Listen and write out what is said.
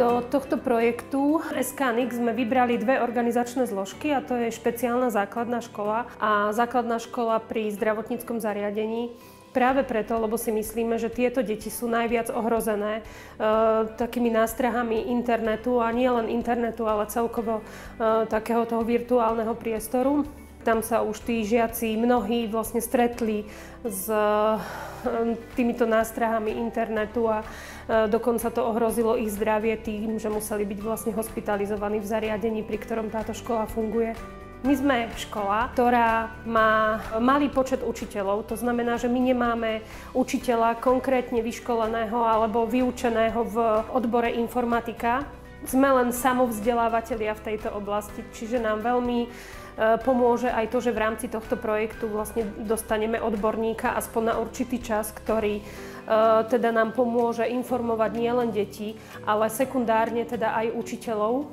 Do tohto projektu SKNIC sme vybrali dve organizačné zložky, a to je špeciálna základná škola a základná škola pri zdravotníckom zariadení. Práve preto, lebo si myslíme, že tieto deti sú najviac ohrozené takými nástrahami internetu, a nie len internetu, ale celkovo takého toho virtuálneho priestoru. Tam sa už tí žiaci mnohí vlastne stretli s týmito nástrahami internetu a dokonca to ohrozilo ich zdravie tým, že museli byť vlastne hospitalizovaní v zariadení, pri ktorom táto škola funguje. My sme škola, ktorá má malý počet učiteľov, to znamená, že my nemáme učiteľa konkrétne vyškoleného alebo vyučeného v odbore informatika. Sme len samovzdelávateľia v tejto oblasti, čiže nám veľmi pomôže aj to, že v rámci tohto projektu vlastne dostaneme odborníka aspoň na určitý čas, ktorý teda nám pomôže informovať nielen deti, ale sekundárne teda aj učiteľov.